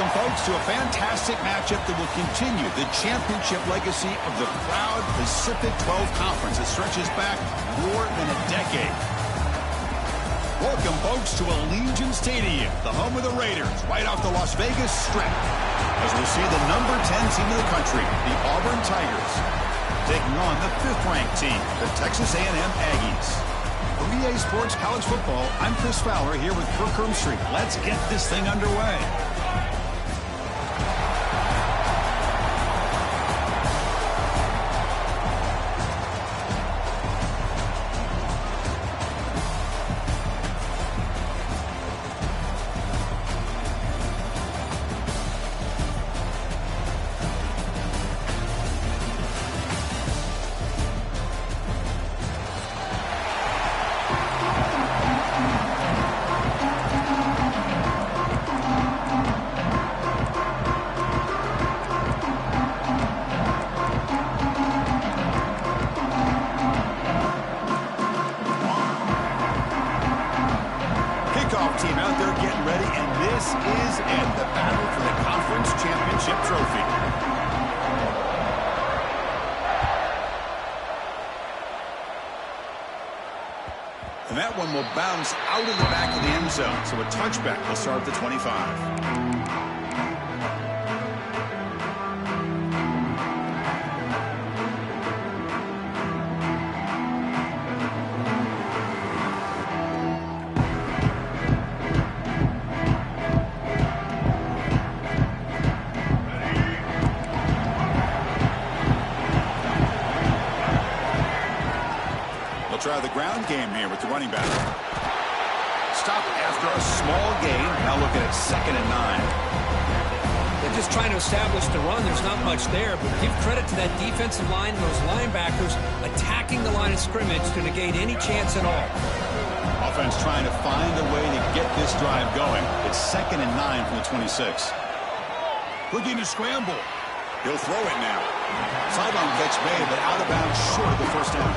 Welcome, folks, to a fantastic matchup that will continue the championship legacy of the proud Pacific 12 Conference that stretches back more than a decade. Welcome, folks, to Allegiant Stadium, the home of the Raiders, right off the Las Vegas Strip, as we see the number 10 team in the country, the Auburn Tigers, taking on the 5th-ranked team, the Texas A&M Aggies. For EA Sports College Football, I'm Chris Fowler here with Kirk Hermstreet. Let's get this thing underway. Team out there getting ready, and this is it, the battle for the conference championship trophy. And that one will bounce out of the back of the end zone, so a touchback will start at the 25. Try the ground game here with the running back. Stop after a small gain. Now looking at 2nd and 9. They're just trying to establish the run. There's not much there, but give credit to that defensive line and those linebackers attacking the line of scrimmage to negate any chance at all. Offense trying to find a way to get this drive going. It's 2nd and 9 from the 26. Looking to scramble. He'll throw it now. Sideline catch made, but out of bounds short of the first down.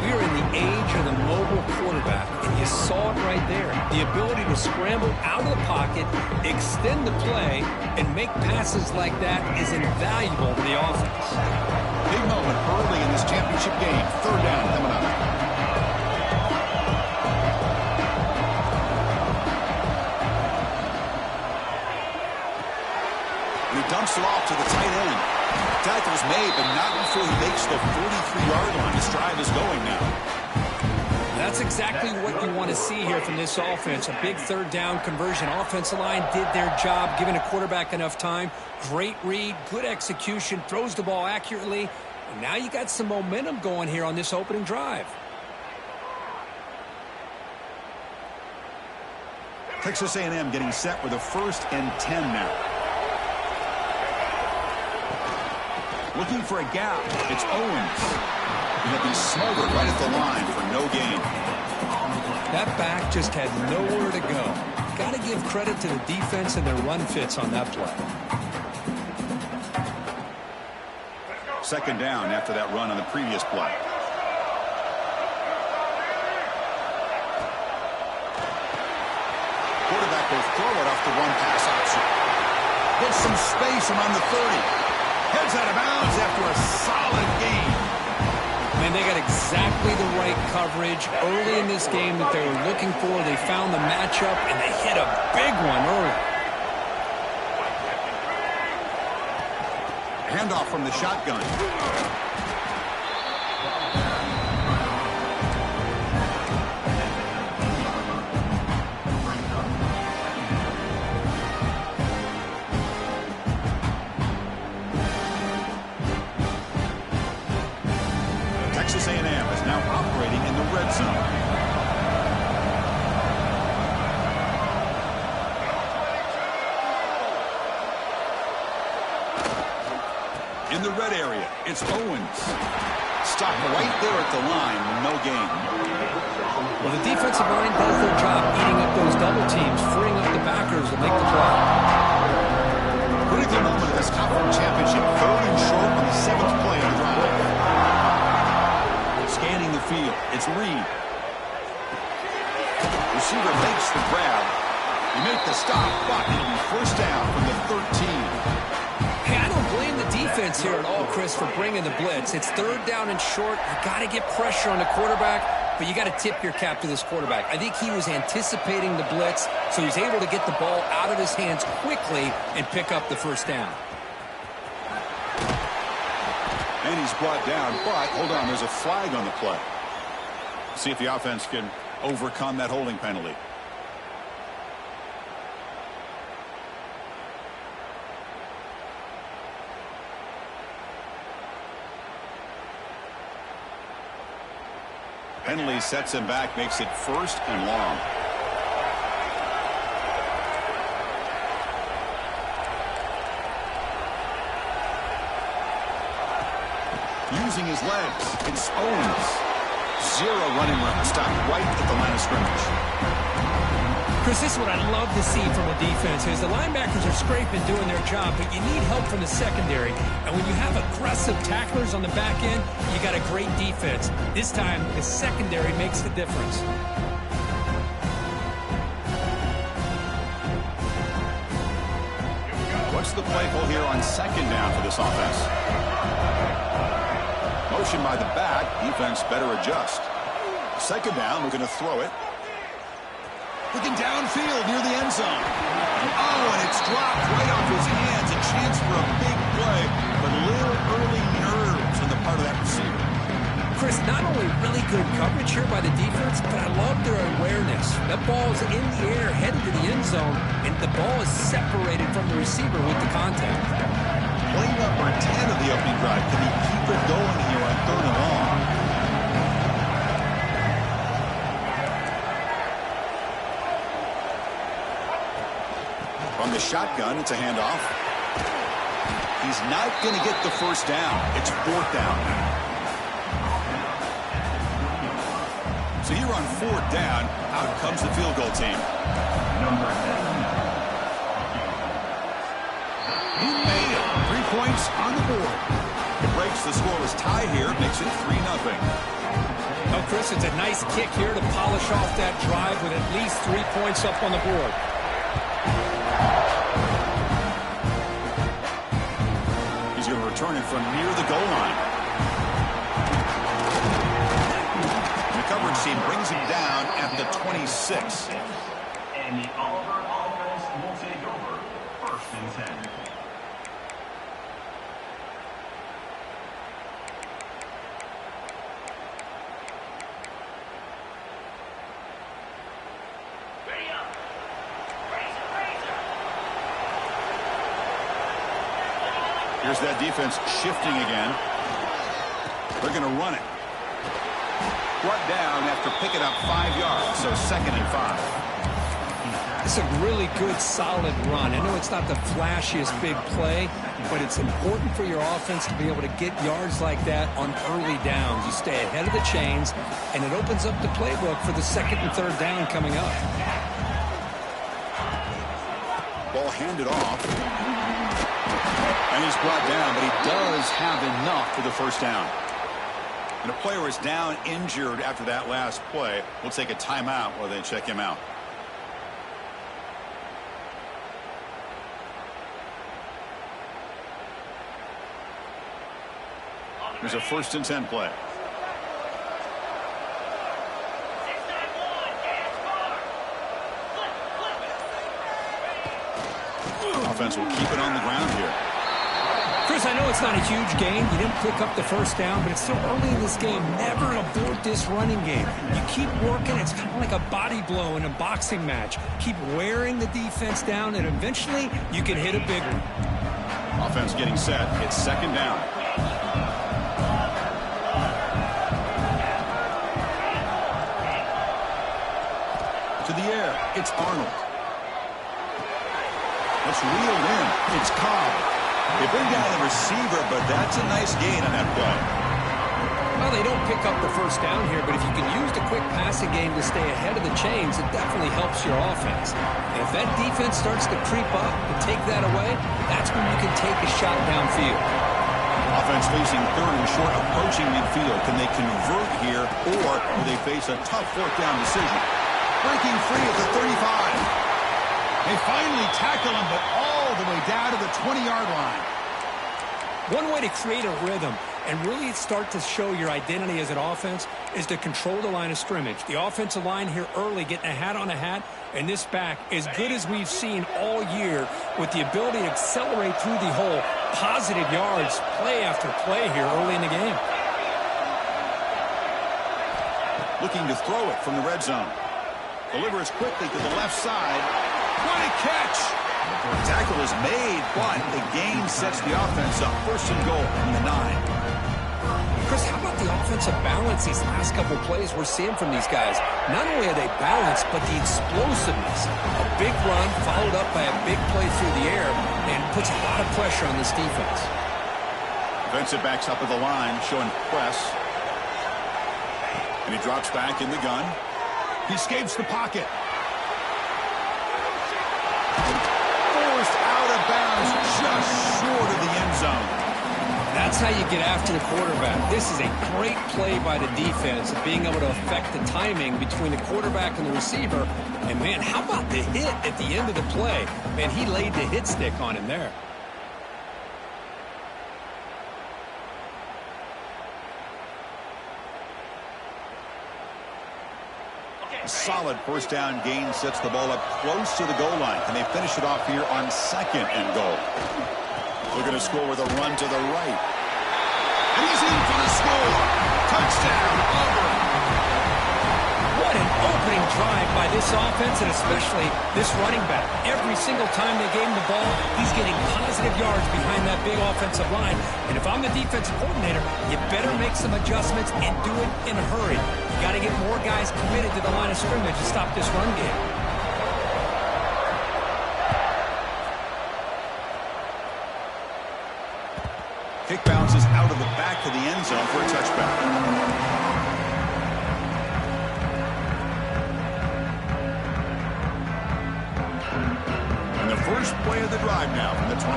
We are in the age of the mobile quarterback, and you saw it right there. The ability to scramble out of the pocket, extend the play, and make passes like that is invaluable to the offense. Big moment early in this championship game. 3rd down coming up. And he dumps it off to the tight end. Tackle's made, but not before he makes the 43-yard line. This drive is going now. That's exactly what you want to see here from this offense. A big 3rd down conversion. Offensive line did their job, giving a quarterback enough time. Great read, good execution, throws the ball accurately. And now you got some momentum going here on this opening drive. Texas A&M getting set with a 1st and 10 now. Looking for a gap. It's Owens. He'll be smothered right at the line for no gain. That back just had nowhere to go. Got to give credit to the defense and their run fits on that play. 2nd down after that run on the previous play. Quarterback will throw it off the one-pass option. Gets some space around the 30. Heads out of bounds after a solid gain. Man, they got exactly the right coverage early in this game that they were looking for. They found the matchup, and they hit a big one early. Handoff from the shotgun. Texas A&M is now operating in the red zone. In the red area, it's Owens. Stop right there at the line, no gain. Well, the defensive line does their job eating up those double teams, freeing up the backers to make the play. Critical moment of this conference championship, 3rd and short on the 7th play of the drive. Scanning the field, it's Reed. Receiver makes the grab. He may the stop, but it'll be first down from the 13. Hey, I don't blame the defense here at all, Chris, for bringing the blitz. It's third down and short. You got to get pressure on the quarterback, but you got to tip your cap to this quarterback. I think he was anticipating the blitz, so he's able to get the ball out of his hands quickly and pick up the first down. And he's brought down, but hold on, there's a flag on the play. See if the offense can overcome that holding penalty. Penalty sets him back, makes it first and long. Using his legs, it's Owens. Zero running room, stopped right at the line of scrimmage. Chris, this is what I love to see from a defense is the linebackers are scraping, doing their job, but you need help from the secondary. And when you have aggressive tacklers on the back end, you got a great defense. This time, the secondary makes the difference. What's the play call here on second down for this offense? Motion by the back, defense better adjust. Second down, we're going to throw it. Looking downfield near the end zone. Oh, and it's dropped right off his hands. A chance for a big play, but a little early nerves on the part of that receiver. Chris, not only really good coverage here by the defense, but I love their awareness. That ball's in the air, headed to the end zone, and the ball is separated from the receiver with the contact. Play number 10 of the opening drive. Can he keep it going here on third and long? From the shotgun, it's a handoff. He's not going to get the first down. It's fourth down. So here on fourth down, out comes the field goal team. He made it. 3 points on the board. It breaks the scoreless tie here, makes it 3-0. Oh, Chris, it's a nice kick here to polish off that drive with at least 3 points up on the board. He's going to return it from near the goal line. And the coverage team brings him down at the 26. And the Auburn offense will take over first and 10. Here's that defense shifting again. They're going to run it. Brought down after picking up 5 yards, so second and 5. It's a really good, solid run. I know it's not the flashiest big play, but it's important for your offense to be able to get yards like that on early downs. You stay ahead of the chains, and it opens up the playbook for the second and third down coming up. Ball handed off. And he's brought down, but he does have enough for the first down. And a player is down injured after that last play. We'll take a timeout while they check him out. There's a first and 10 play. Offense will keep it on the ground here. Chris, I know it's not a huge gain. You didn't pick up the first down, but it's still early in this game. Never abort this running game. You keep working. It's kind of like a body blow in a boxing match. Keep wearing the defense down, and eventually you can hit a big one. Offense getting set. It's second down. To the air. It's Arnold. It's reeled in. It's Cobb. They bring down the receiver, but that's a nice gain on that play. Well, they don't pick up the first down here, but if you can use the quick passing game to stay ahead of the chains, it definitely helps your offense. And if that defense starts to creep up and take that away, that's when you can take a shot downfield. Offense facing third and short, approaching midfield. Can they convert here, or do they face a tough fourth down decision? Breaking free at the 35. They finally tackle him, but all the way down to the 20-yard line. One way to create a rhythm and really start to show your identity as an offense is to control the line of scrimmage. The offensive line here early getting a hat on a hat, and this back as good as we've seen all year with the ability to accelerate through the hole. Positive yards, play after play here early in the game. Looking to throw it from the red zone. Delivers quickly to the left side. What a catch! The tackle is made, but the gain sets the offense up. First and goal from the 9. Chris, how about the offensive balance these last couple plays we're seeing from these guys? Not only are they balanced, but the explosiveness. A big run followed up by a big play through the air and puts a lot of pressure on this defense. Defensive backs up at the line, showing press. And he drops back in the gun. He escapes the pocket. Forced out of bounds, just short of the end zone. That's how you get after the quarterback. This is a great play by the defense of being able to affect the timing between the quarterback and the receiver. And, man, how about the hit at the end of the play? Man, he laid the hit stick on him there. Solid first down gain sets the ball up close to the goal line. Can they finish it off here on second and goal? They're going to score with a run to the right. And he's in for the score. Touchdown, Auburn. What an opening drive by this offense, and especially this running back. Every single time they gave him the ball, he's getting positive yards behind that big offensive line. And if I'm the defensive coordinator, you better make some adjustments and do it in a hurry. You got to get more guys committed to the line of scrimmage to stop this run game. Kick bounces out of the back of the end zone for a touchback. And the first play of the drive now from the 25.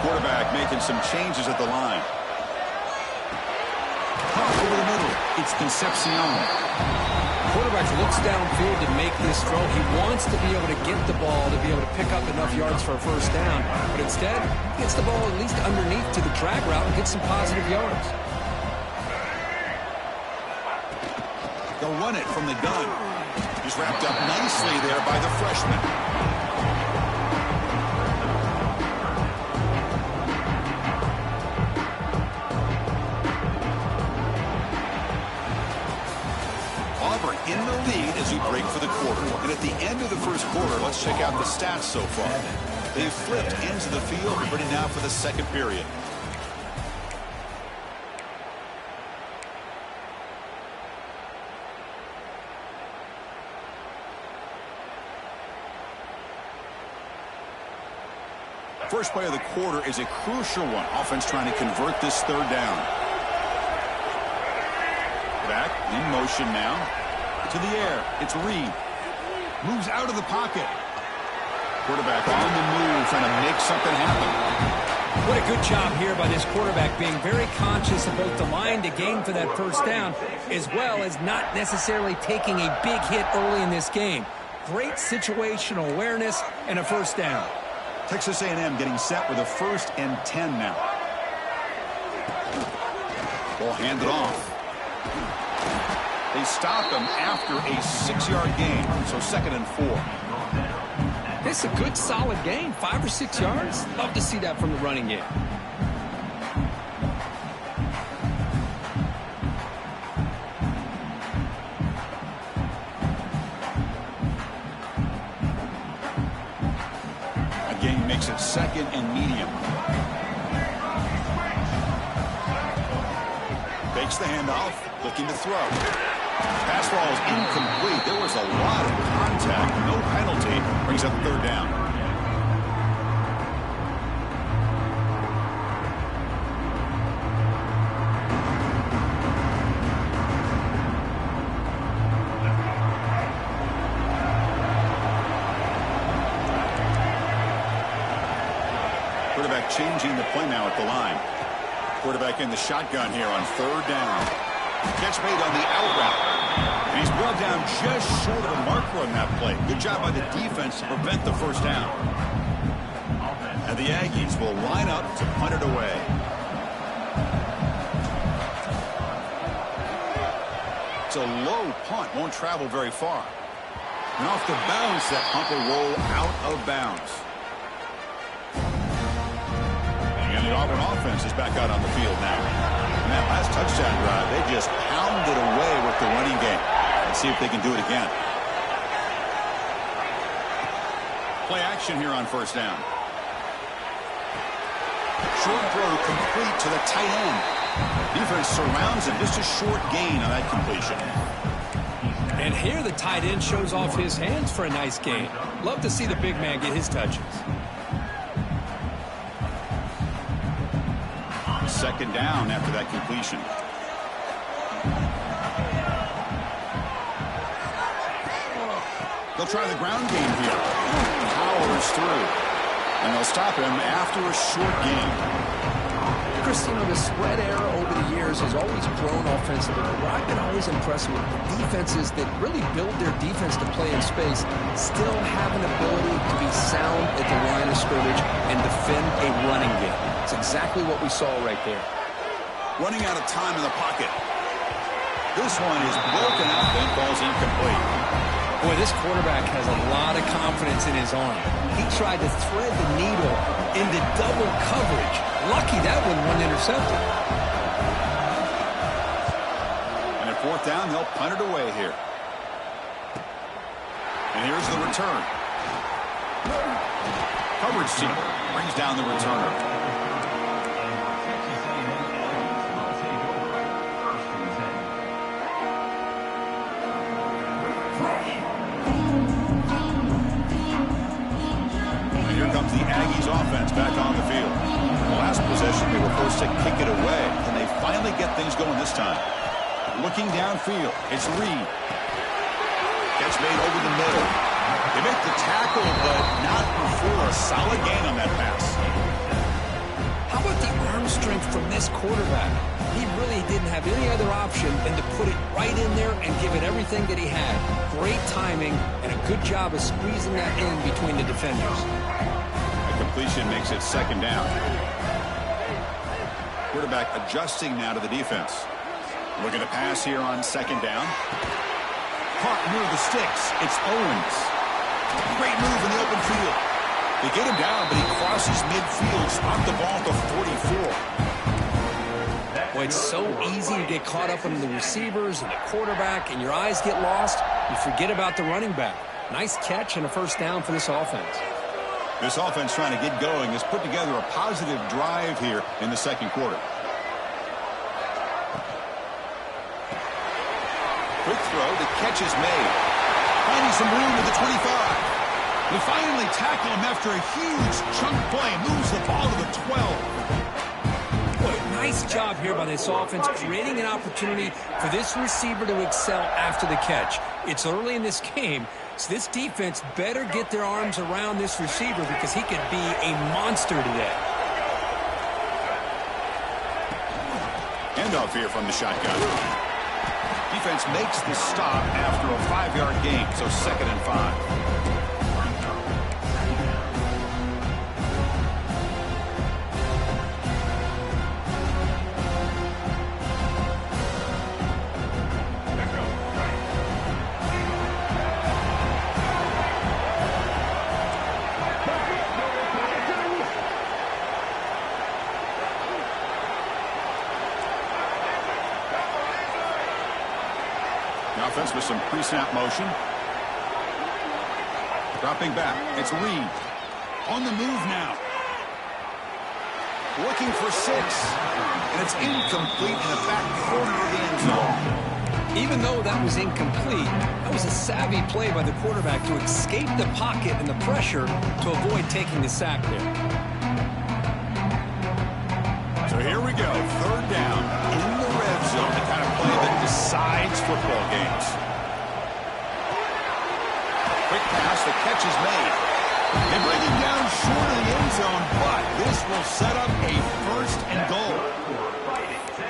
Quarterback making some changes at the line. Pop over the middle. It's Concepcion. Quarterback looks downfield to make this throw. He wants to be able to get the ball to be able to pick up enough yards for a first down. But instead, he gets the ball at least underneath to the drag route and gets some positive yards. They'll run it from the gun. He's wrapped up nicely there by the freshman. Auburn in the lead as we break for the quarter. And at the end of the first quarter, let's check out the stats so far. They've flipped ends of the field, ready now for the second period. First play of the quarter is a crucial one. Offense trying to convert this third down. Back in motion now. To the air. It's Reed. Moves out of the pocket. Quarterback on the move, trying to make something happen. What a good job here by this quarterback, being very conscious of both the line to gain for that first down, as well as not necessarily taking a big hit early in this game. Great situational awareness and a first down. Texas A&M getting set with a 1st and 10 now. Ball handed off. They stop him after a 6-yard gain, so 2nd and 4. This is a good, solid game. 5 or 6 yards. Love to see that from the running game. Again, makes it 2nd and medium. Fakes the handoff, looking to throw. Pass ball is incomplete. There was a lot of contact. No penalty. Brings up 3rd down. Quarterback changing the play now at the line. Quarterback in the shotgun here on 3rd down. Catch made on the out route. He's brought down just short of the marker on that play. Good job by the defense to prevent the first down. And the Aggies will line up to punt it away. It's a low punt, won't travel very far. And off the bounce, that punt will roll out of bounds. And the Auburn offense is back out on the field now. And that last touchdown drive, they just pounded away with the running game. Let's see if they can do it again. Play action here on first down. Short throw complete to the tight end. Defense surrounds him. Just a short gain on that completion. And here the tight end shows off his hands for a nice gain. Love to see the big man get his touches. Second down after that completion. They'll try the ground game here. Powers through. And they'll stop him after a short gain. Christine, the spread era over the years has always grown offensively. What I've been always impressed with the defenses that really build their defense to play in space still have an ability to be sound at the line of scrimmage and defend a running game. It's exactly what we saw right there. Running out of time in the pocket. This one is broken out and falls incomplete. Boy, this quarterback has a lot of confidence in his arm. He tried to thread the needle into double coverage. Lucky that one wasn't intercepted. And at fourth down, they'll punt it away here. And here's the return. Coverage team brings down the returner. The Aggies offense back on the field. The last possession, they were forced to kick it away, and they finally get things going this time. Looking downfield, it's Reed. Catch made over the middle. They make the tackle, but not before a solid gain on that pass. How about the arm strength from this quarterback? He really didn't have any other option than to put it right in there and give it everything that he had. Great timing and a good job of squeezing that in between the defenders. Completion makes it second down. Quarterback adjusting now to the defense. Looking to pass here on second down. Caught near the sticks. It's Owens. Great move in the open field. They get him down, but he crosses midfield. Spot the ball at the 44. Boy, it's so easy to get caught up in the receivers and the quarterback, and your eyes get lost. You forget about the running back. Nice catch and a first down for this offense. This offense trying to get going has put together a positive drive here in the second quarter. Quick throw, the catch is made. Finding some room at the 25. They finally tackle him after a huge chunk play. Moves the ball to the 12. Boy, nice job here by this offense, creating an opportunity for this receiver to excel after the catch. It's early in this game, so this defense better get their arms around this receiver because he could be a monster today. Handoff here from the shotgun. Defense makes the stop after a 5-yard gain, so second and 5. Offense with some pre-snap motion. Dropping back. It's Reed. On the move now. Looking for 6. And it's incomplete in the back corner of the end zone. Even though that was incomplete, that was a savvy play by the quarterback to escape the pocket and the pressure to avoid taking the sack there. So here we go. Third down in the red zone. The kind of play that decides football games. Quick pass. The catch is made. They bring him down short of the end zone, but this will set up a first and goal.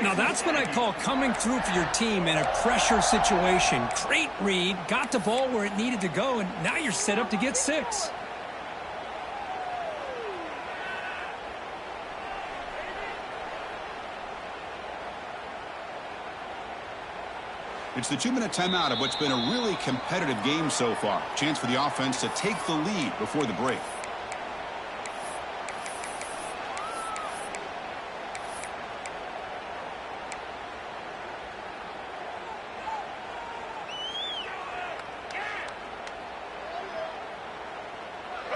Now that's what I call coming through for your team in a pressure situation. Great read, got the ball where it needed to go, and now you're set up to get 6. It's the 2-minute timeout of what's been a really competitive game so far. Chance for the offense to take the lead before the break.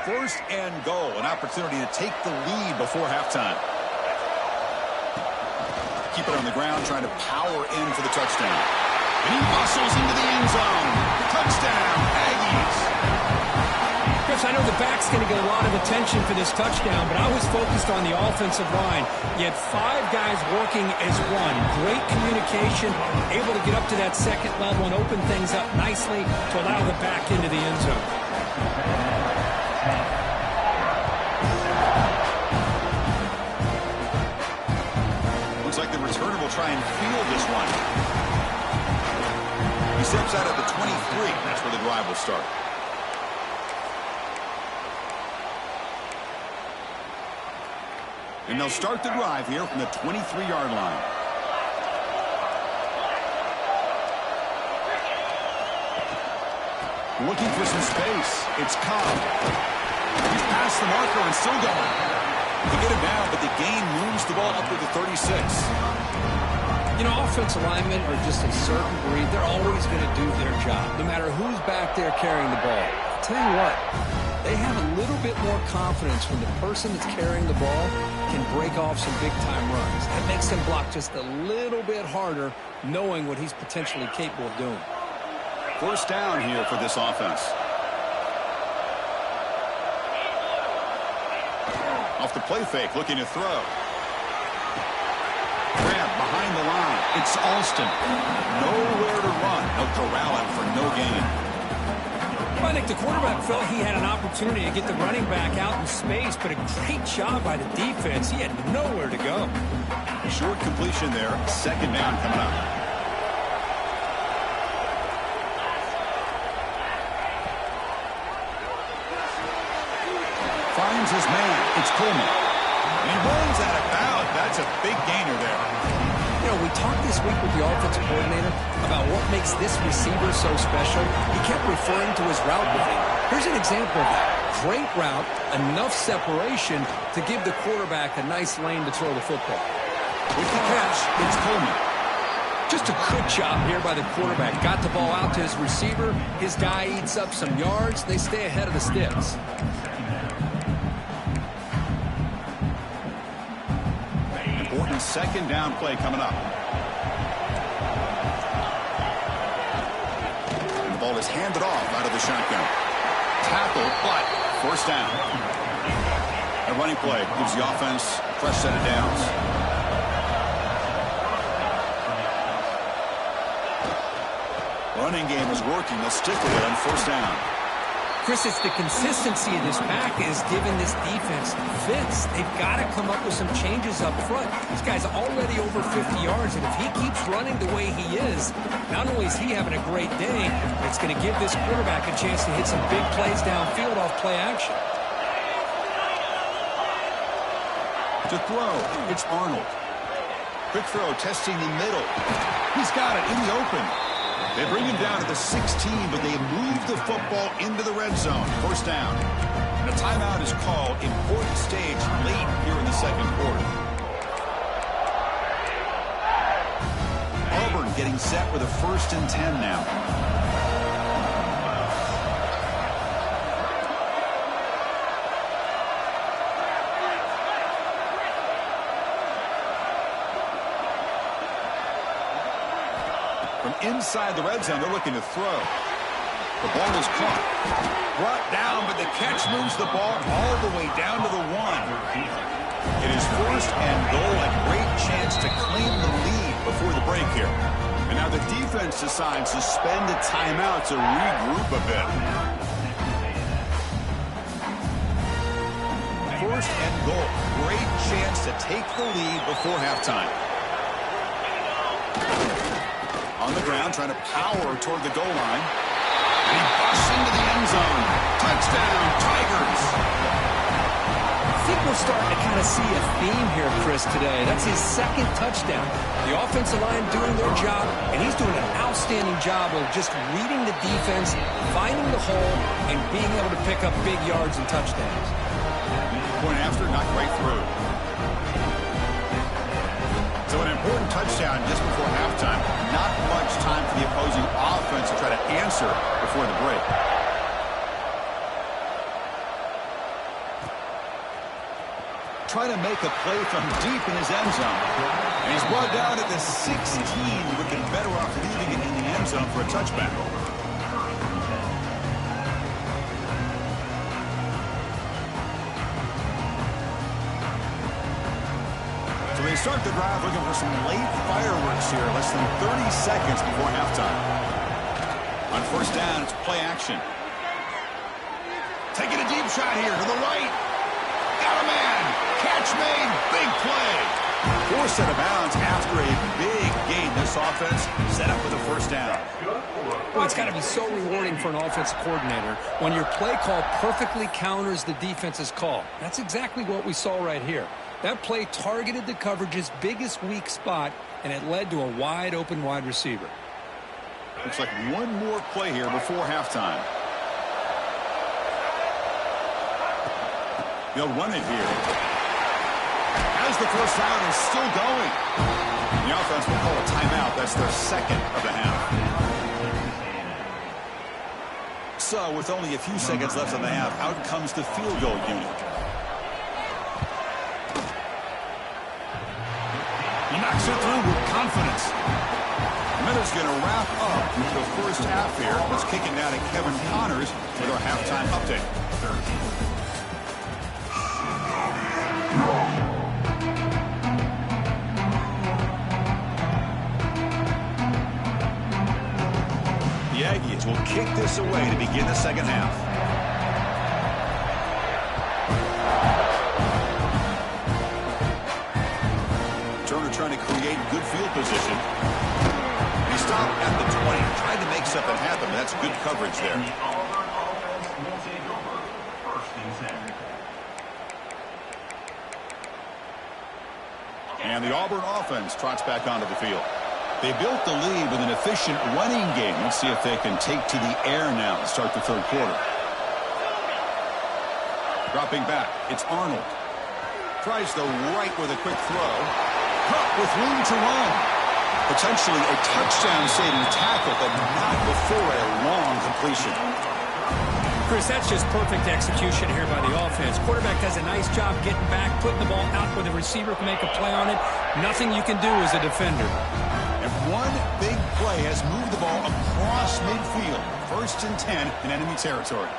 First and goal, an opportunity to take the lead before halftime. Keep it on the ground, trying to power in for the touchdown. And he muscles into the end zone. Touchdown, Aggies. Chris, I know the back's going to get a lot of attention for this touchdown, but I was focused on the offensive line. You had 5 guys working as one. Great communication, able to get up to that second level and open things up nicely to allow the back into the end zone. Looks like the returner will try and field this one. He steps out at the 23. That's where the drive will start. And they'll start the drive here from the 23-yard line. Looking for some space. It's Cobb. He's past the marker and still going. They get him down, but the gain moves the ball up to the 36. You know, offensive linemen are just a certain breed. They're always going to do their job, no matter who's back there carrying the ball. I'll tell you what, they have a little bit more confidence when the person that's carrying the ball can break off some big-time runs. That makes them block just a little bit harder, knowing what he's potentially capable of doing. First down here for this offense. Off the play fake, looking to throw. Grab behind the line. It's Alston. Nowhere to run. No corralling for no gain. Well, I think the quarterback felt he had an opportunity to get the running back out in space, but a great job by the defense. He had nowhere to go. Short completion there. Second down coming up. Finds his man. It's Coleman. And he runs out of bounds. That's a big gainer there. You know, we talked this week with the offensive coordinator about what makes this receiver so special. He kept referring to his route running. Here's an example of that. Great route, enough separation to give the quarterback a nice lane to throw the football. With the catch, it's Coleman. Just a good job here by the quarterback. Got the ball out to his receiver. His guy eats up some yards. They stay ahead of the sticks. Important second down play coming up. And the ball is handed off out of the shotgun. Tackle, but first down. A running play gives the offense a fresh set of downs. Running game is working. They'll stick with it on first down. Chris, it's the consistency of this pack is giving this defense fits. They've got to come up with some changes up front. This guy's already over 50 yards, and if he keeps running the way he is, not only is he having a great day, but it's going to give this quarterback a chance to hit some big plays downfield off play action. To throw, it's Arnold. Quick throw, testing the middle. He's got it in the open. They bring him down to the 16, but they move the football into the red zone. First down. And a timeout is called. Important stage late here in the second quarter. Auburn getting set with a 1st and 10 now. From inside the red zone, they're looking to throw. The ball is caught. Brought down, but the catch moves the ball all the way down to the 1. It is 1st and goal. A great chance to claim the lead before the break here. And now the defense decides to spend a timeout to regroup a bit. 1st and goal. Great chance to take the lead before halftime. On the ground, trying to power toward the goal line. And he busts into the end zone. Touchdown, Tigers. I think we're starting to kind of see a theme here, Chris, today. That's his second touchdown. The offensive line doing their job, and he's doing an outstanding job of just reading the defense, finding the hole, and being able to pick up big yards and touchdowns. Point after, not quite through. So an important touchdown just before halftime. Not much time for the opposing offense to try to answer before the break. Trying to make a play from deep in his end zone. And he's brought down at the 16. Would have been better off leaving it in the end zone for a touchback. So they start the drive looking for some late fireworks here. Less than 30 seconds before halftime. On first down, it's play action. Taking a deep shot here to the right. Got a man. Catch made. Big play. Forced out of bounds after a big gain. This offense set up with a first down. Well, it's got to be so rewarding for an offensive coordinator when your play call perfectly counters the defense's call. That's exactly what we saw right here. That play targeted the coverage's biggest weak spot, and it led to a wide-open wide receiver. Looks like one more play here before halftime. They'll run it here. As the first down is still going. The offense will call a timeout. That's their second of the half. So, with only a few seconds left in the half, out comes the field goal unit. He knocks it through with confidence. Miller's going to wrap up the first half here. Let's kick it now to Kevin Connors with our halftime update. The Aggies will kick this away to begin the second half. Turner trying to create good field position. He stopped at the 20, tried to make something happen, but that's good coverage there. The Auburn offense will take over. First and 10. And the Auburn offense trots back onto the field. They built the lead with an efficient running game. Let's see if they can take to the air now and start the third quarter. Dropping back, it's Arnold. Tries the right with a quick throw. Cup with room to run. Potentially a touchdown-saving tackle, but not before a long completion. Chris, that's just perfect execution here by the offense. Quarterback does a nice job getting back, putting the ball out where the receiver can make a play on it. Nothing you can do as a defender. And one big play has moved the ball across midfield. First and 10 in enemy territory.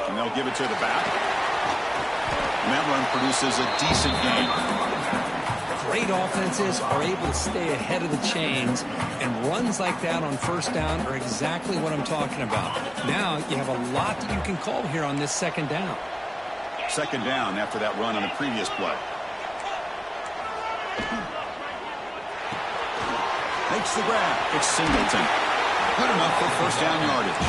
And they'll give it to the back. And that run produces a decent gain. Great offenses are able to stay ahead of the chains, and runs like that on first down are exactly what I'm talking about. Now you have a lot that you can call here on this second down. Second down after that run on the previous play. Makes the grab. It's Singleton. Good enough for first down yardage.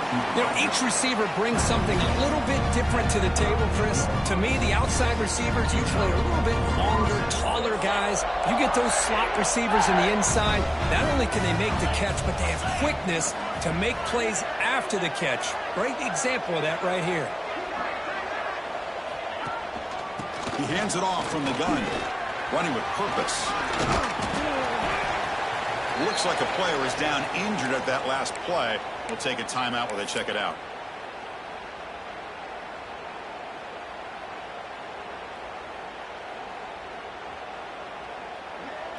You know, each receiver brings something a little bit different to the table, Chris. To me, the outside receivers usually are a little bit longer, taller guys. You get those slot receivers in the inside, not only can they make the catch, but they have quickness to make plays after the catch. Great example of that right here. He hands it off from the gun, running with purpose. Looks like a player is down injured at that last play. We'll take a timeout while they check it out.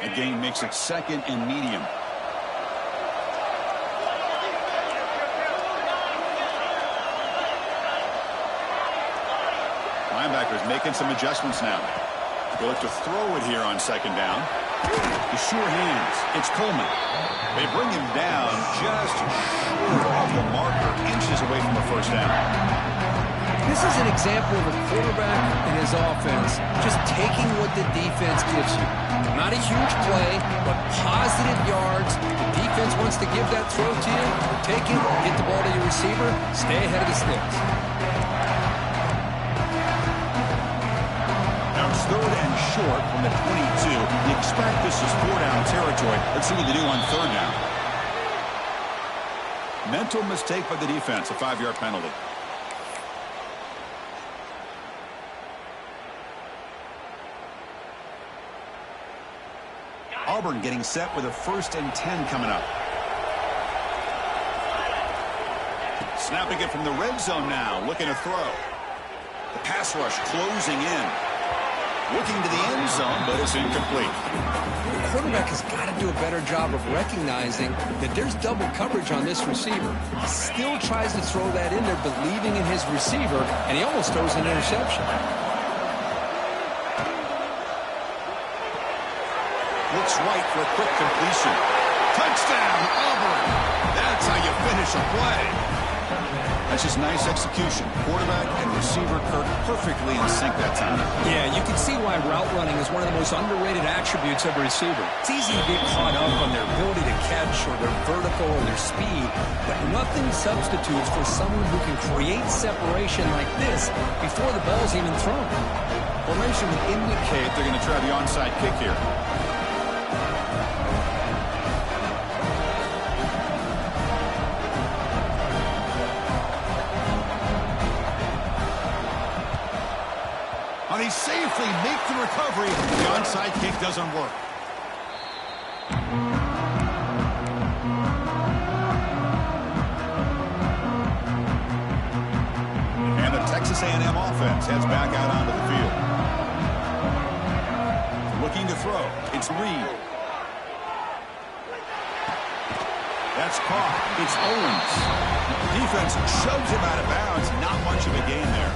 A gain makes it second and medium. Linebackers making some adjustments now. They'll look to throw it here on second down. The sure hands. It's Coleman. They bring him down just short of the marker, inches away from a first down. This is an example of a quarterback and his offense just taking what the defense gives you. Not a huge play, but positive yards. The defense wants to give that throw to you. Take it, get the ball to your receiver, stay ahead of the sticks. Now it's 3rd and short from the 22. You expect this is 4-down territory. Let's see what they do on 3rd down. Mental mistake by the defense, a 5-yard penalty. Auburn getting set with a 1st and 10 coming up. Snapping it from the red zone now, looking to throw. The pass rush closing in. Looking to the end zone, but it's incomplete. The quarterback has got to do a better job of recognizing that there's double coverage on this receiver. He still tries to throw that in there, believing in his receiver, and he almost throws an interception. Looks right for a quick completion. Touchdown, Auburn. That's how you finish a play. That's just nice execution. Quarterback and receiver Kirk perfectly in sync that time. Yeah, you can see why route running is one of the most underrated attributes of a receiver. It's easy to get caught up on their ability to catch or their vertical or their speed, but nothing substitutes for someone who can create separation like this before the ball's even thrown. Formation would indicate they're going to try the onside kick here. They safely make the recovery. The onside kick doesn't work. And the Texas A&M offense heads back out onto the field. Looking to throw. It's Reed. That's caught. It's Owens. Defense shoves him out of bounds. Not much of a gain there.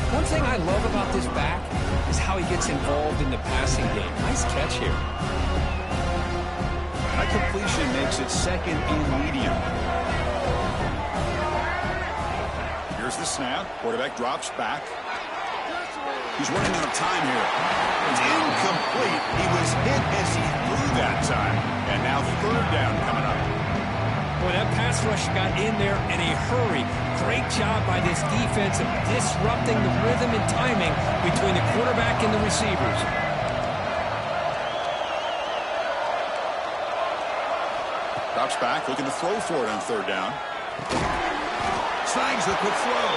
One thing I love about this back is how he gets involved in the passing game. Nice catch here. That completion makes it 2nd and medium. Here's the snap. Quarterback drops back. He's running out of time here. It's incomplete. He was hit as he threw that time. And now 3rd down coming up. Boy, that pass rush got in there in a hurry. Great job by this defense of disrupting the rhythm and timing between the quarterback and the receivers. Drops back, looking to throw for it on 3rd down. Snags the quick throw.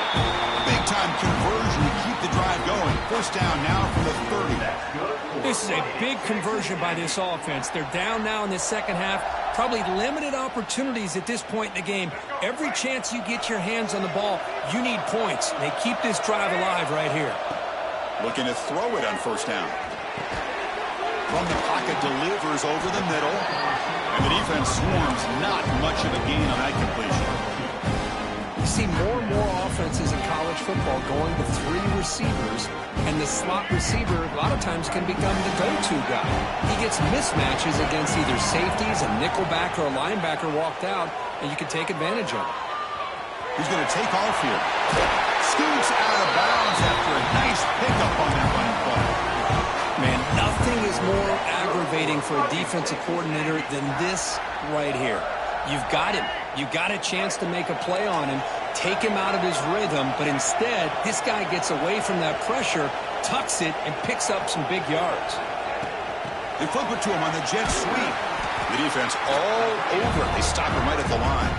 Big-time conversion to keep the drive going. 1st down now from the 30. This is a big conversion by this offense. They're down now in the 2nd half. Probably limited opportunities at this point in the game. Every chance you get your hands on the ball, you need points. They keep this drive alive right here. Looking to throw it on 1st down. From the pocket, delivers over the middle. And the defense swarms. Not much of a gain on that completion. You see more and more offenses in college football going to 3 receivers, and the slot receiver a lot of times can become the go-to guy. He gets mismatches against either safeties, a nickelback, or a linebacker walked out, and you can take advantage of it. He's going to take off here. Scoots out of bounds after a nice pickup on that running play. Man, nothing is more aggravating for a defensive coordinator than this right here. You've got him. You've got a chance to make a play on him, take him out of his rhythm, but instead, this guy gets away from that pressure, tucks it, and picks up some big yards. They flip it to him on the jet sweep. The defense all over it. They stop him right at the line.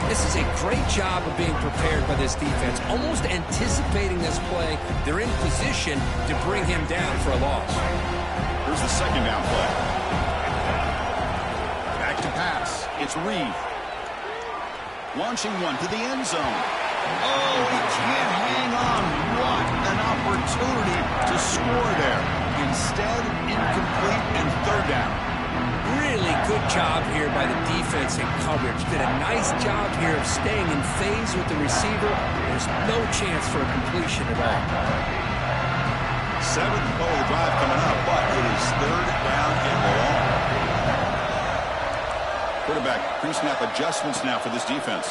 This is a great job of being prepared by this defense, almost anticipating this play. They're in position to bring him down for a loss. Here's the 2nd down play. Back to pass. It's Reed. Launching one to the end zone. Oh, he can't hang on. What an opportunity to score there. Instead, incomplete and 3rd down. Really good job here by the defense in coverage. Did a nice job here of staying in phase with the receiver. There's no chance for a completion at all. 7th play of the drive coming up, but it is 3rd Quarterback pre-snap adjustments now for this defense.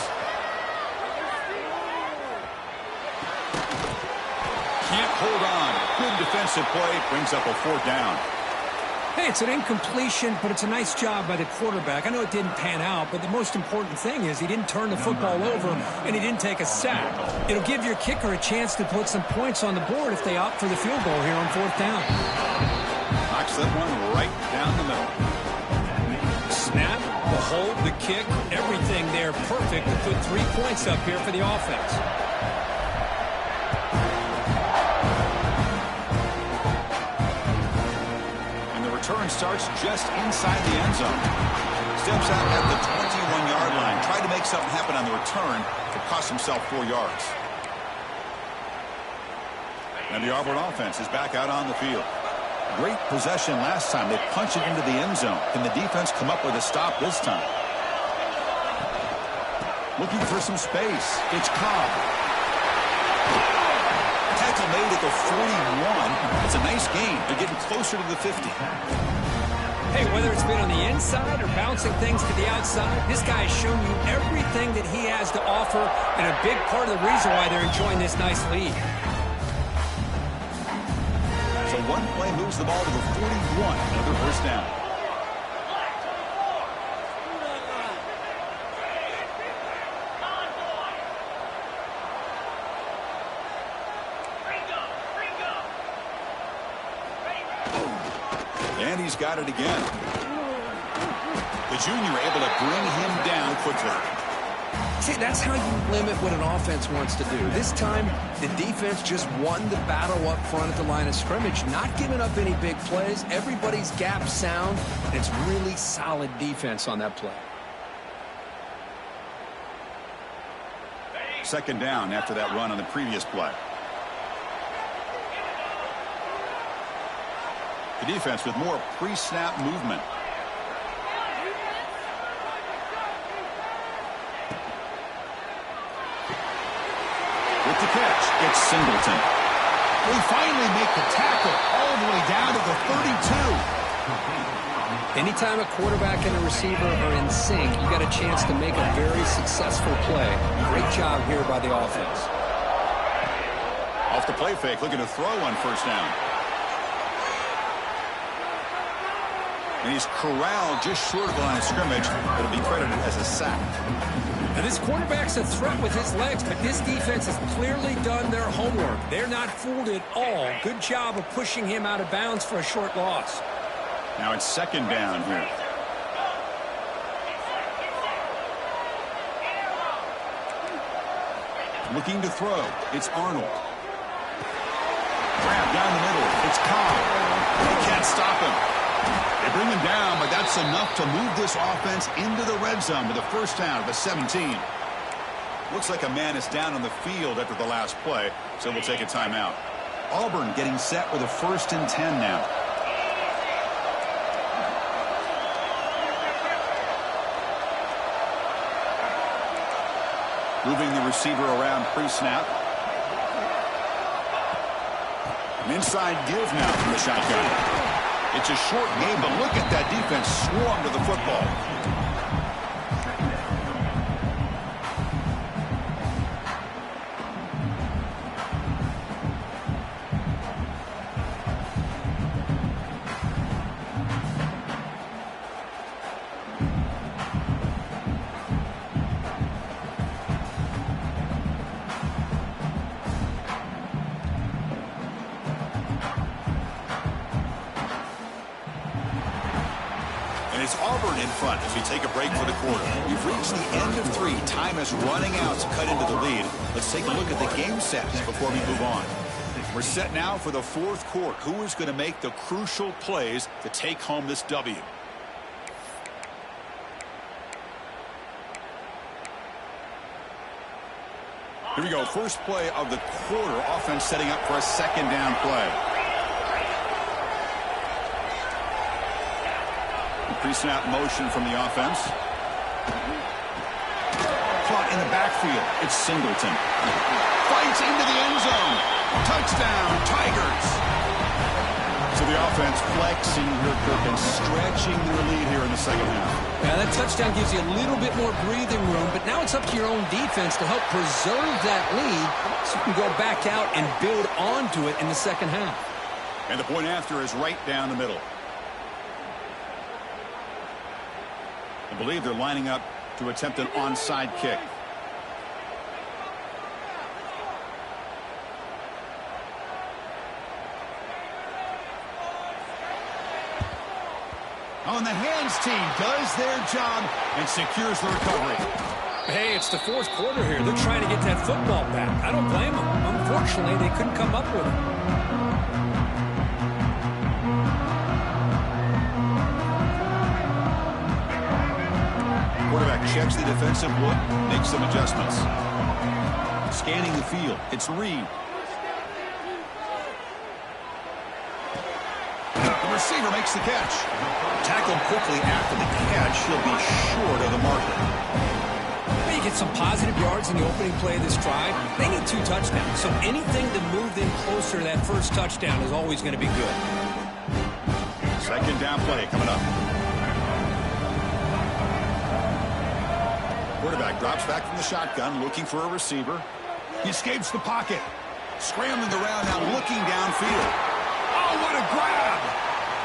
Can't hold on. Good defensive play. Brings up a 4th down. Hey, it's an incompletion, but it's a nice job by the quarterback. I know it didn't pan out, but the most important thing is he didn't turn the football over and he didn't take a sack. It'll give your kicker a chance to put some points on the board if they opt for the field goal here on 4th down. Knocks that one right down the middle. Snap, the hold, the kick, everything there perfect to put 3 points up here for the offense. Return starts just inside the end zone. Steps out at the 21-yard line. Tried to make something happen on the return, but cost himself 4 yards. And the Auburn offense is back out on the field. Great possession last time. They punched it into the end zone. Can the defense come up with a stop this time? Looking for some space. It's Cobb. Tackle made at the 41. It's a nice gain. They're getting closer to the 50. Hey, whether it's been on the inside or bouncing things to the outside, this guy has shown you everything that he has to offer, and a big part of the reason why they're enjoying this nice lead. So one play moves the ball to the 41. Another 1st down. And he's got it again. The junior able to bring him down quickly. See, that's how you limit what an offense wants to do. This time, the defense just won the battle up front at the line of scrimmage, not giving up any big plays. Everybody's gap sound, and it's really solid defense on that play. 2nd down after that run on the previous play. The defense with more pre-snap movement. With the catch, it's Singleton. They finally make the tackle all the way down to the 32. Anytime a quarterback and a receiver are in sync, you got a chance to make a very successful play. Great job here by the offense. Off the play fake, looking to throw on 1st down. And he's corralled just short of the line of scrimmage. It'll be credited as a sack. Now this quarterback's a threat with his legs, but this defense has clearly done their homework. They're not fooled at all. Good job of pushing him out of bounds for a short loss. Now it's 2nd down here. Looking to throw. It's Arnold. Grab down the middle. It's Cobb. They can't stop him. They bring him down, but that's enough to move this offense into the red zone with a 1st down of the 17. Looks like a man is down on the field after the last play, so we'll take a timeout. Auburn getting set with a 1st and 10 now. Moving the receiver around pre-snap. An inside give now from the shotgun. It's a short game, but look at that defense swarm to the football. It's Auburn in front as we take a break for the quarter. We've reached the end of 3. Time is running out to cut into the lead. Let's take a look at the game sets before we move on. We're set now for the 4th quarter. Who is going to make the crucial plays to take home this W? Here we go. First play of the quarter. Offense setting up for a 2nd down play. Pre-snap motion from the offense. Caught in the backfield. It's Singleton. Fights into the end zone. Touchdown, Tigers. So the offense flexing here, Kirk, and stretching their lead here in the second half. Yeah, that touchdown gives you a little bit more breathing room, but now it's up to your own defense to help preserve that lead so you can go back out and build onto it in the second half. And the point after is right down the middle. I believe they're lining up to attempt an onside kick. On the hands team does their job and secures the recovery. Hey, it's the fourth quarter here. They're trying to get that football back. I don't blame them. Unfortunately, they couldn't come up with it. Quarterback checks the defensive look, makes some adjustments. Scanning the field, it's Reed. The receiver makes the catch. Tackled quickly after the catch, he'll be short of the marker. They get some positive yards in the opening play of this drive. They need 2 touchdowns, so anything to move them closer to that first touchdown is always going to be good. Second down play coming up. Quarterback drops back from the shotgun, looking for a receiver. He escapes the pocket. Scrambling around now, looking downfield. Oh, what a grab!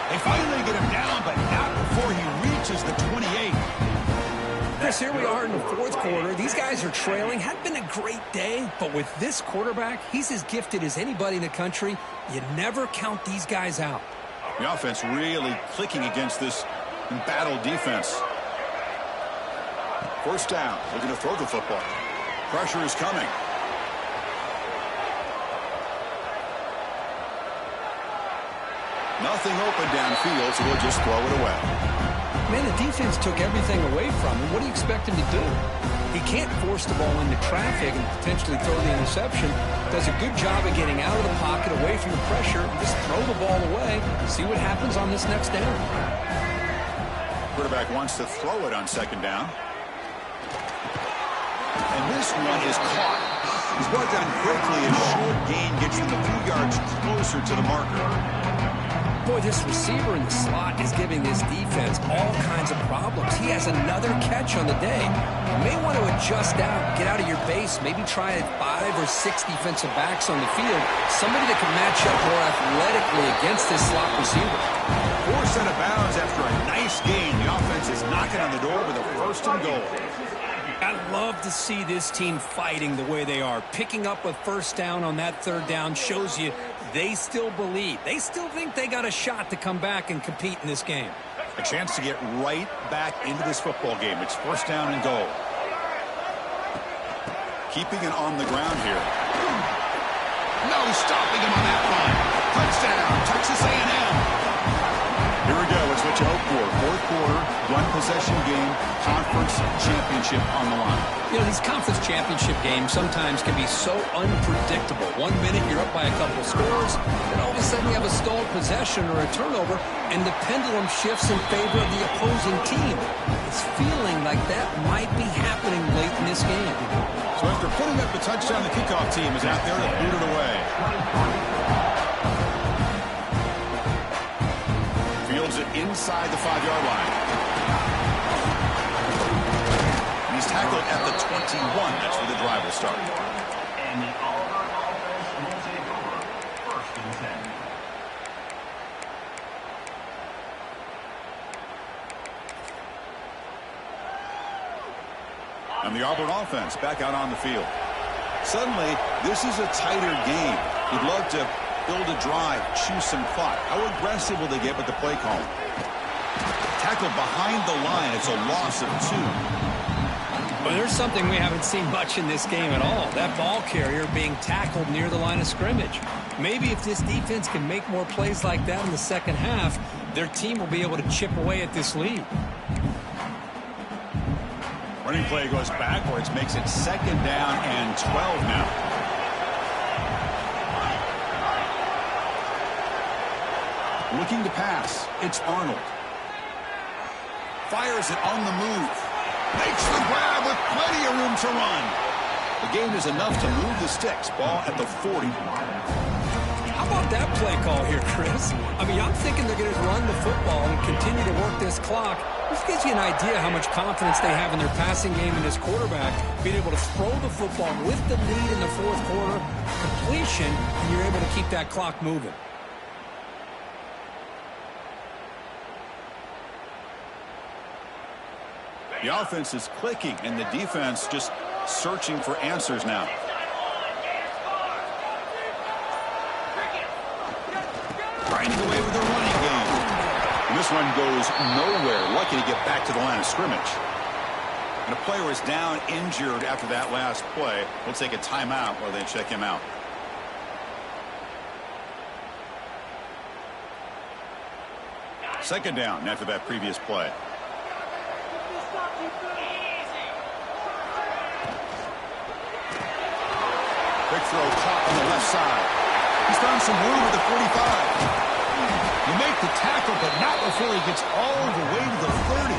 They finally get him down, but not before he reaches the 28. Chris, here we are in the fourth quarter. These guys are trailing. Had been a great day, but with this quarterback, he's as gifted as anybody in the country. You never count these guys out. The offense really clicking against this embattled defense. First down, looking to throw the football. Pressure is coming. Nothing open downfield, so they'll just throw it away. Man, the defense took everything away from him. What do you expect him to do? He can't force the ball into traffic and potentially throw the interception. Does a good job of getting out of the pocket, away from the pressure, and just throw the ball away. See what happens on this next down. Quarterback wants to throw it on second down. And this one is caught. He's brought down quickly. A short gain gets them a few yards closer to the marker. Boy, this receiver in the slot is giving this defense all kinds of problems. He has another catch on the day. You may want to adjust out, get out of your base, maybe try 5 or 6 defensive backs on the field. Somebody that can match up more athletically against this slot receiver. Forced out of bounds after a nice gain. The offense is knocking on the door with a first and goal. I love to see this team fighting the way they are. Picking up a first down on that third down shows you they still believe. They still think they got a shot to come back and compete in this game. A chance to get right back into this football game. It's first down and goal. Keeping it on the ground here. No stopping him on that line. Touchdown, Texas A&M. Here we go. It's what you hope for. Fourth quarter, one possession game, conference championship on the line. You know, these conference championship games sometimes can be so unpredictable. 1 minute you're up by a couple scores, then all of a sudden you have a stalled possession or a turnover, and the pendulum shifts in favor of the opposing team. It's feeling like that might be happening late in this game. So after putting up the touchdown, the kickoff team is out there to boot it away. Fields it inside the 5-yard line. And he's tackled at the 21. That's where the drive will start. And the Auburn offense will take over. First and 10. And the Auburn offense back out on the field. Suddenly, this is a tighter game. You'd love to build a drive, choose some clock. How aggressive will they get with the play call? Tackled behind the line. It's a loss of 2. Well, there's something we haven't seen much in this game at all. That ball carrier being tackled near the line of scrimmage. Maybe if this defense can make more plays like that in the second half, their team will be able to chip away at this lead. Running play goes backwards, makes it second down and 12 now. Looking to pass, it's Arnold. Fires it on the move. Makes the grab with plenty of room to run. The gain is enough to move the sticks. Ball at the 40. How about that play call here, Chris? I mean, I'm thinking they're going to run the football and continue to work this clock. This gives you an idea how much confidence they have in their passing game and this quarterback, being able to throw the football with the lead in the fourth quarter, completion, and you're able to keep that clock moving. The offense is clicking, and the defense just searching for answers now. Grinding away with the running game. And this run goes nowhere. Lucky to get back to the line of scrimmage. And a player is down injured after that last play. We'll take a timeout while they check him out. Second down after that previous play. Quick throw caught on the left side. He's found some room at the 45. You make the tackle, but not before he gets all the way to the 30.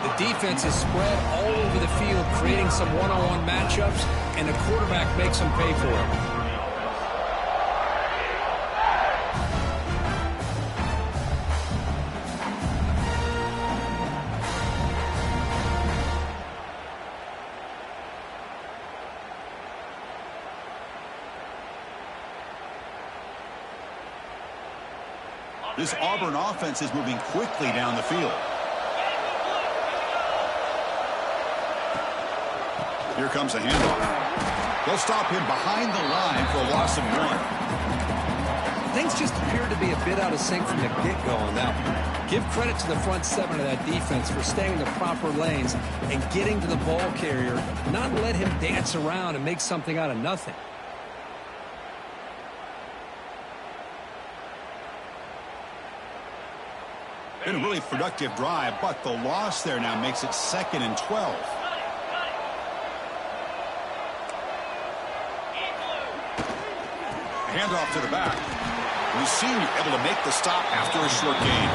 The defense is spread all over the field, creating some one-on-one matchups, and the quarterback makes them pay for it. This Auburn offense is moving quickly down the field. Here comes a handoff. They'll stop him behind the line for a loss of 1. Things just appeared to be a bit out of sync from the get-go on that one. Give credit to the front seven of that defense for staying in the proper lanes and getting to the ball carrier, not let him dance around and make something out of nothing. Been a really productive drive, but the loss there now makes it 2nd and 12. Handoff to the back. The senior able to make the stop after a short gain.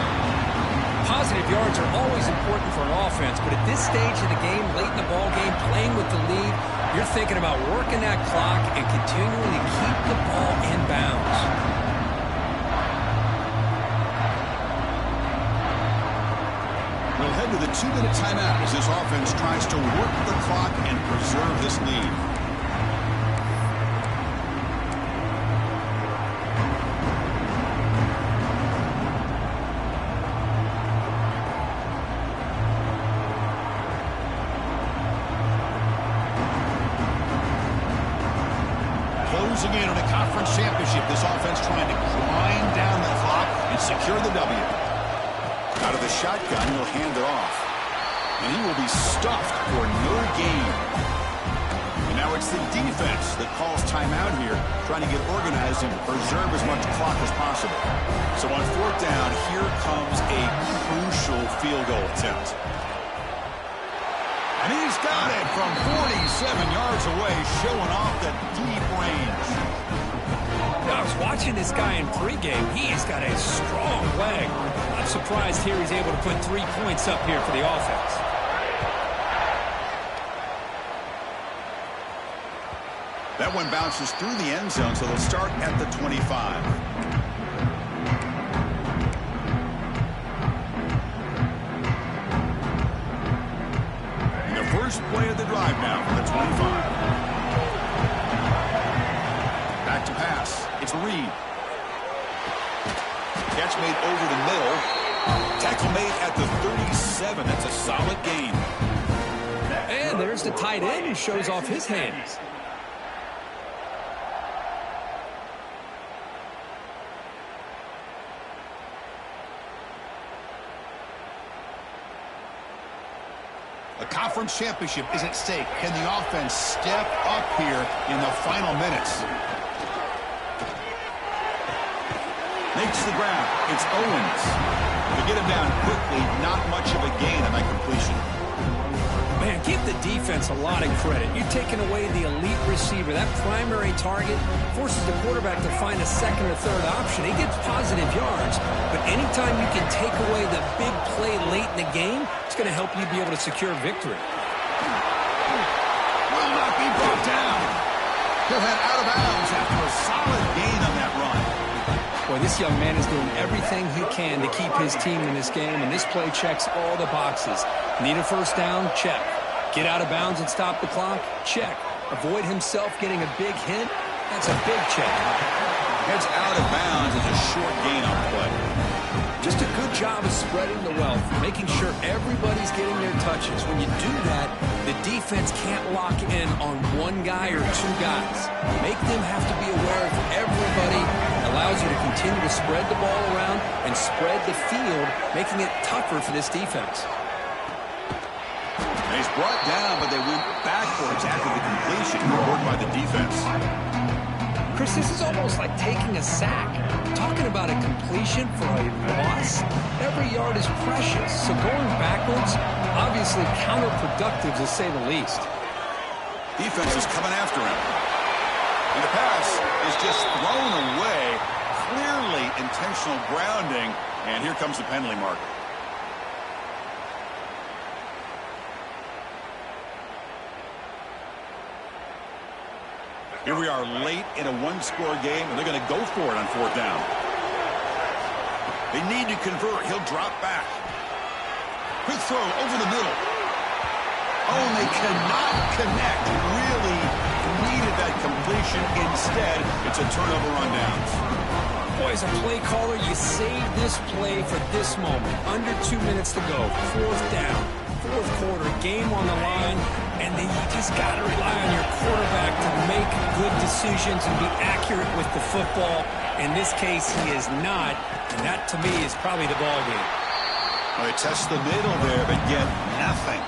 Positive yards are always important for an offense, but at this stage of the game, late in the ball game, playing with the lead, you're thinking about working that clock and continuing to keep the ball in bounds. We'll head to the 2-minute timeout as this offense tries to work the clock and preserve this lead. Closing in on a conference championship, this offense trying to grind down the clock and secure the W. Out of the shotgun, he'll hand it off. And he will be stuffed for no gain. And now it's the defense that calls timeout here, trying to get organized and preserve as much clock as possible. So on 4th down, here comes a crucial field goal attempt. And he's got it from 47 yards away, showing off that deep range. I was watching this guy in pregame. He's got a strong leg. I'm surprised here he's able to put 3 points up here for the offense. That one bounces through the end zone, so they'll start at the 25. And the first play of the drive now from the 25. Back to pass. It's Reed. Catch made over the middle. Tackle made at the 37. That's a solid gain. And there's the tight end who shows off his hands. A conference championship is at stake. Can the offense step up here in the final minutes? Makes the ground. It's Owens. To get him down quickly, not much of a gain on that completion. Man, give the defense a lot of credit. You're taking away the elite receiver. That primary target forces the quarterback to find a second or third option. He gets positive yards, but anytime you can take away the big play late in the game, it's going to help you be able to secure victory. Will not be brought down. He'll head out of bounds after a solid gain on that Boy, this young man is doing everything he can to keep his team in this game, and this play checks all the boxes. Need a first down? Check. Get out of bounds and stop the clock? Check. Avoid himself getting a big hit? That's a big check. Heads out of bounds is a short gain on play. Just a good job of spreading the wealth, making sure everybody's getting their touches. When you do that, the defense can't lock in on one guy or two guys. Make them have to be aware of everybody. Allows you to continue to spread the ball around and spread the field, making it tougher for this defense. And he's brought down, but they went backwards after the completion. Worked by the defense. Chris, this is almost like taking a sack. Talking about a completion for a loss, every yard is precious. So going backwards, obviously counterproductive to say the least. Defense is coming after him. And the pass is just thrown away. Clearly intentional grounding. And here comes the penalty mark. Here we are late in a one-score game, and they're going to go for it on fourth down. They need to convert. He'll drop back. Quick throw over the middle. Oh, and they cannot connect. Really needed that completion. Instead, it's a turnover on downs. Boy, as a play caller, you save this play for this moment. Under 2 minutes to go. Fourth down. Fourth quarter, game on the line, and then you just got to rely on your quarterback to make good decisions and be accurate with the football. In this case, he is not, and that, to me, is probably the ball game. Well, they test the middle there, but get nothing.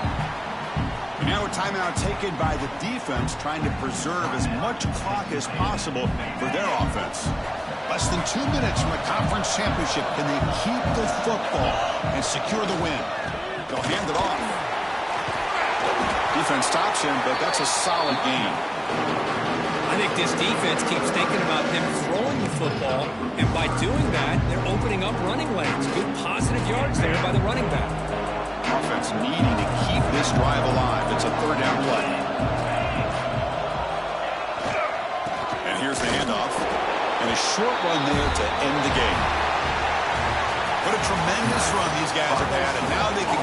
And now a timeout taken by the defense, trying to preserve as much clock as possible for their offense. Less than 2 minutes from a conference championship. Can they keep the football and secure the win? They'll hand it off. Defense stops him, but that's a solid game. I think this defense keeps thinking about them throwing the football, and by doing that, they're opening up running lanes. Good positive yards there by the running back. Offense needing to keep this drive alive. It's a third down play. And here's the handoff. And a short run there to end the game. What a tremendous run these guys have had, and now they can